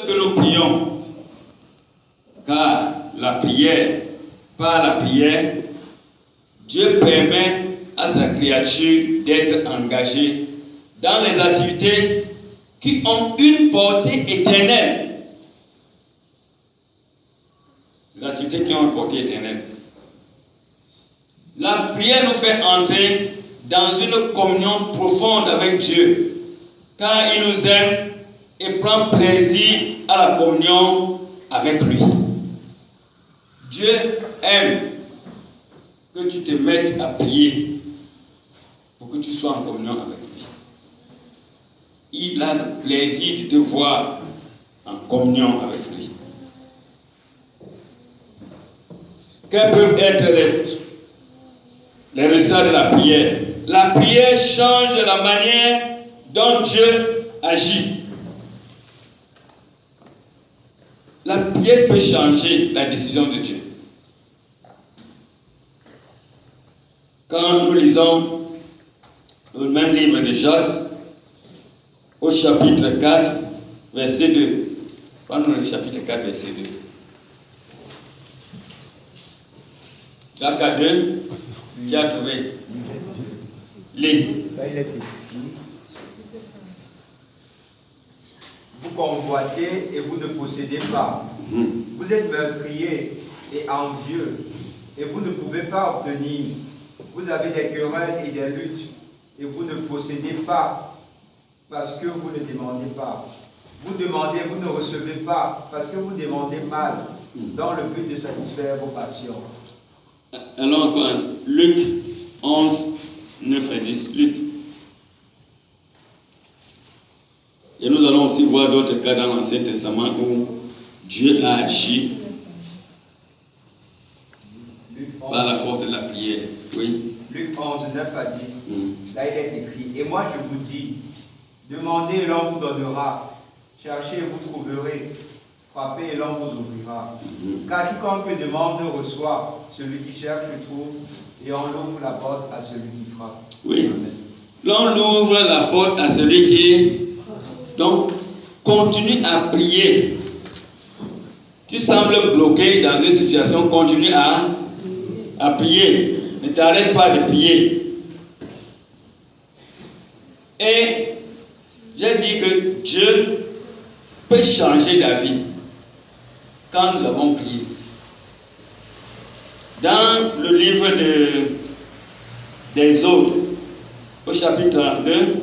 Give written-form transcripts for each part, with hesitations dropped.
Que nous prions, car la prière, par la prière, Dieu permet à sa créature d'être engagée dans les activités qui ont une portée éternelle. Les activités qui ont une portée éternelle. La prière nous fait entrer dans une communion profonde avec Dieu, car il nous aime et prend plaisir à la communion avec lui. Dieu aime que tu te mettes à prier pour que tu sois en communion avec lui. Il a le plaisir de te voir en communion avec lui. Quels peuvent être les résultats de la prière? La prière change la manière dont Dieu agit. La prière peut changer la décision de Dieu. Quand nous lisons le même livre de Jacques, au chapitre 4, verset 2. Prenons le chapitre 4, verset 2. Jacques 2, qui a trouvé? Lis. Vous convoitez et vous ne possédez pas. Vous êtes meurtriers et envieux et vous ne pouvez pas obtenir. Vous avez des querelles et des luttes et vous ne possédez pas parce que vous ne demandez pas. Vous demandez, vous ne recevez pas parce que vous demandez mal dans le but de satisfaire vos passions. Alors, Luc 11, 9 et 10. Luc. Et nous allons aussi voir d'autres cas dans l'Ancien Testament où Dieu a agi par la force de la prière. Oui. Luc 11, 9 à 10. Là, il est écrit: et moi je vous dis, demandez et l'on vous donnera, cherchez et vous trouverez, frappez et l'on vous ouvrira. Car quiconque demande reçoit, celui qui cherche trouve, et on ouvre la porte à celui qui frappe. Oui. L'on ouvre la porte à celui qui... Donc, continue à prier. Tu sembles bloqué dans une situation, continue à prier. Ne t'arrête pas de prier. Et j'ai dit que Dieu peut changer la vie quand nous avons prié. Dans le livre des Autres, au chapitre 32,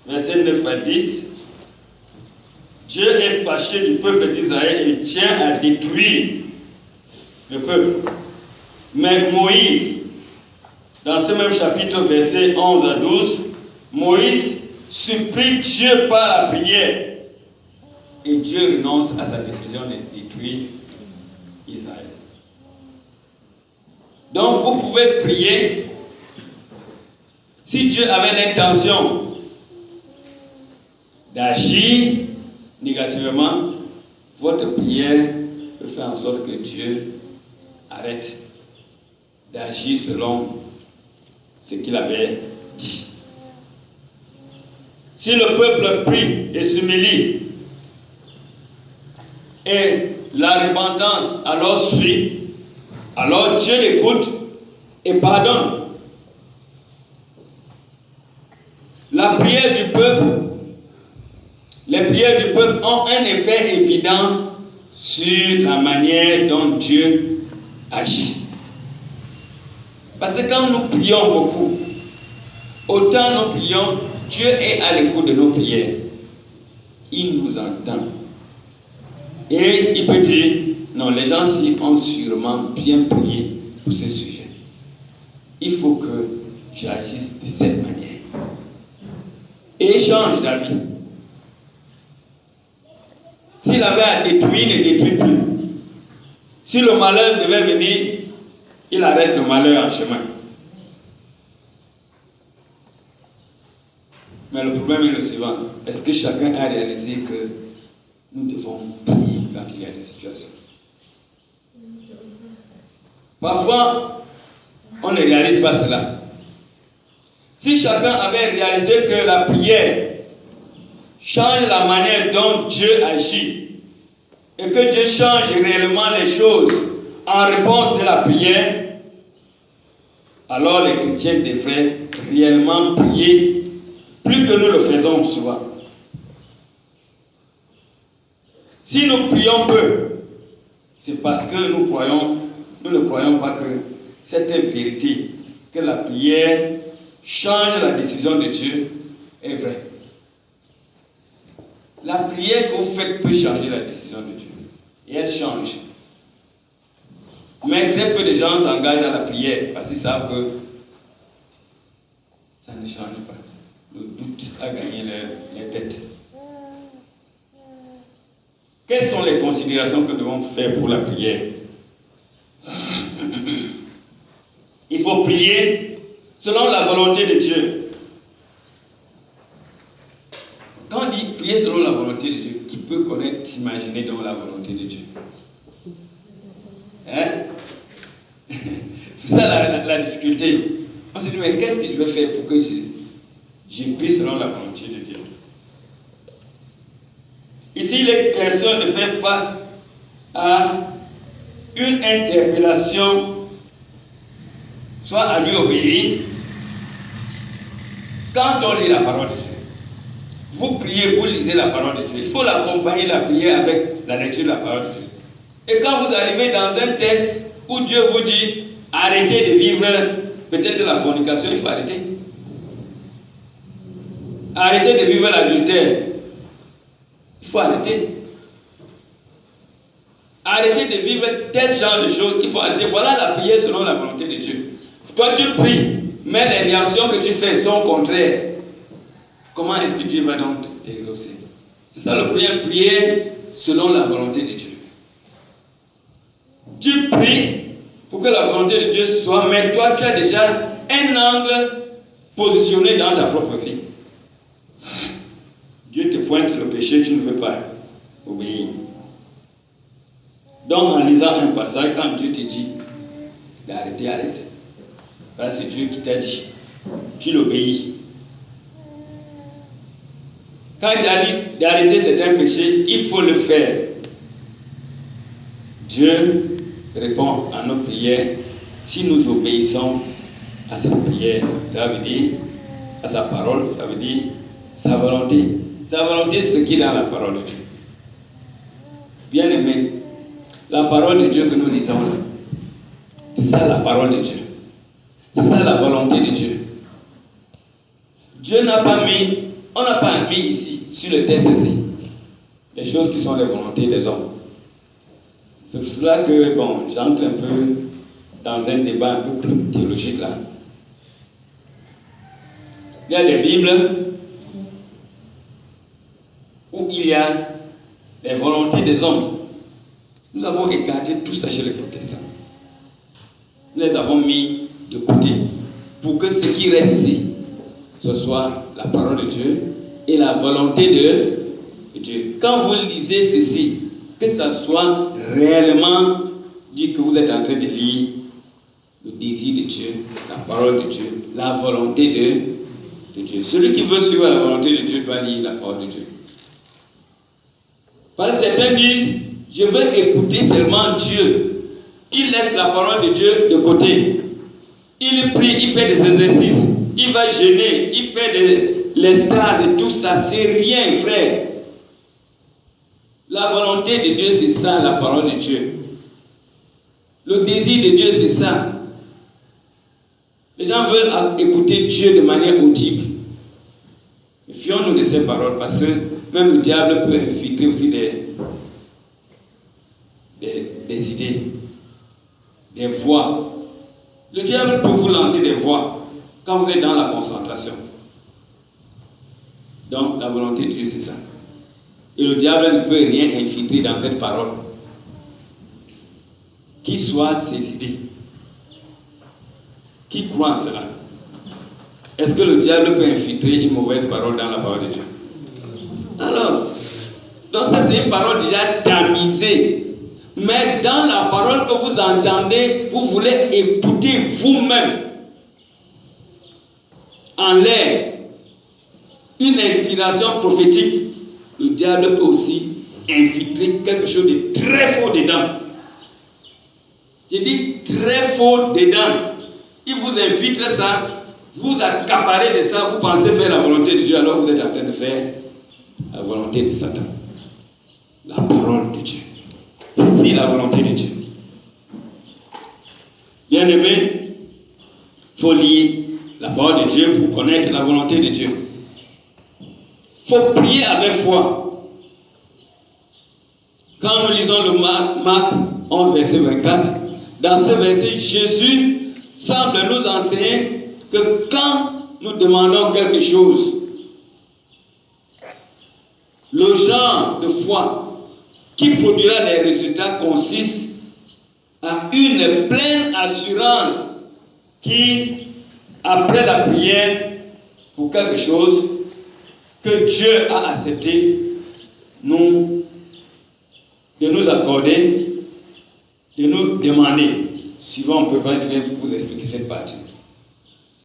verset 9 à 10, Dieu est fâché du peuple d'Israël et tient à détruire le peuple. Mais Moïse, dans ce même chapitre, verset 11 à 12, Moïse supplie Dieu par la prière et Dieu renonce à sa décision de détruire Israël. Donc vous pouvez prier. Si Dieu avait l'intention d'agir négativement, votre prière peut faire en sorte que Dieu arrête d'agir selon ce qu'il avait dit. Si le peuple prie et s'humilie et la repentance alors suit, alors Dieu écoute et pardonne. La prière du peuple, les prières du peuple ont un effet évident sur la manière dont Dieu agit. Parce que quand nous prions beaucoup, autant nous prions, Dieu est à l'écoute de nos prières. Il nous entend. Et il peut dire, non, les gens-ci ont sûrement bien prié pour ce sujet. Il faut que j'agisse de cette manière. Et il change d'avis. S'il avait à détruire, il ne détruit plus. Si le malheur devait venir, il arrête le malheur en chemin. Mais le problème est le suivant. Est-ce que chacun a réalisé que nous devons prier quand il y a des situations? Parfois, on ne réalise pas cela. Si chacun avait réalisé que la prière change la manière dont Dieu agit et que Dieu change réellement les choses en réponse de la prière, alors les chrétiens devraient réellement prier plus que nous le faisons souvent. Si nous prions peu, c'est parce que nous ne croyons pas que cette vérité, que la prière change la décision de Dieu, est vraie. La prière que vous faites peut changer la décision de Dieu. Et elle change. Mais très peu de gens s'engagent à la prière parce qu'ils savent que ça ne change pas. Le doute a gagné les têtes. Quelles sont les considérations que nous devons faire pour la prière? Il faut prier selon la volonté de Dieu. Quand on dit prier selon la volonté de Dieu, qui peut connaître, s'imaginer dans la volonté de Dieu? Hein? C'est ça la difficulté. On se dit, mais qu'est-ce que je vais faire pour que je prie selon la volonté de Dieu? Ici, il est question de faire face à une interpellation, soit à lui obéir, quand on lit la parole de Dieu. Vous priez, vous lisez la parole de Dieu. Il faut l'accompagner, la prière, avec la lecture de la parole de Dieu. Et quand vous arrivez dans un test où Dieu vous dit, arrêtez de vivre peut-être la fornication, il faut arrêter. Arrêtez de vivre l'adultère. Il faut arrêter. Arrêtez de vivre tel genre de choses. Il faut arrêter. Voilà la prière selon la volonté de Dieu. Toi, tu pries, mais les réactions que tu fais sont contraires. Comment est-ce que Dieu va donc t'exaucer? C'est ça le premier, prière selon la volonté de Dieu. Tu pries pour que la volonté de Dieu soit, mais toi, tu as déjà un angle positionné dans ta propre vie. Dieu te pointe le péché, tu ne veux pas obéir. Donc, en lisant un passage, quand Dieu te dit d'arrêter, arrête. Voilà, c'est Dieu qui t'a dit. Tu l'obéis. Quand il a dit d'arrêter certains péchés, il faut le faire. Dieu répond à nos prières si nous obéissons à sa prière. Ça veut dire à sa parole, ça veut dire sa volonté. Sa volonté, c'est ce qui est dans la parole de Dieu. Bien aimé, la parole de Dieu que nous lisons là, c'est ça la parole de Dieu. C'est ça la volonté de Dieu. Dieu n'a pas mis, on n'a pas mis ici, sur le test ici, les choses qui sont les volontés des hommes. C'est pour cela que, bon, j'entre un peu dans un débat un peu plus théologique là. Il y a des Bibles où il y a les volontés des hommes. Nous avons écarté tout ça chez les protestants. Nous les avons mis de côté pour que ce qui reste ici, ce soit la parole de Dieu et la volonté de Dieu. Quand vous lisez ceci, que ça soit réellement dit que vous êtes en train de lire le désir de Dieu, la parole de Dieu, la volonté de Dieu. Celui qui veut suivre la volonté de Dieu doit lire la parole de Dieu. Parce que certains disent, je veux écouter seulement Dieu. Il laisse la parole de Dieu de côté. Il prie, il fait des exercices, il va jeûner, il fait de l'extase et tout ça. C'est rien, frère. La volonté de Dieu, c'est ça, la parole de Dieu. Le désir de Dieu, c'est ça. Les gens veulent écouter Dieu de manière audible. Fions-nous de ces paroles parce que même le diable peut infiltrer aussi des idées, des voix. Le diable peut vous lancer des voix quand vous êtes dans la concentration. Donc la volonté de Dieu, c'est ça. Et le diable ne peut rien infiltrer dans cette parole. Qui soit ses idées. Qui croit en cela? Est-ce que le diable peut infiltrer une mauvaise parole dans la parole de Dieu? Alors, donc ça c'est une parole déjà tamisée. Mais dans la parole que vous entendez, vous voulez écouter vous-même. En l'air. Une inspiration prophétique. le diable peut aussi infiltrer quelque chose de très faux dedans. Je dis très faux dedans. Il vous infiltre ça, vous accaparez de ça, vous pensez faire la volonté de Dieu, alors vous êtes en train de faire la volonté de Satan. La parole de Dieu. C'est la volonté de Dieu. Bien aimé, il faut lire la parole de Dieu pour connaître la volonté de Dieu. Il faut prier avec foi. Quand nous lisons le Marc 11, verset 24, dans ce verset, Jésus semble nous enseigner que quand nous demandons quelque chose, le genre de foi qui produira des résultats consiste à une pleine assurance qui, après la prière pour quelque chose que Dieu a accepté, de nous accorder, de nous demander. Suivant, on ne peut pas, je vais vous expliquer cette partie.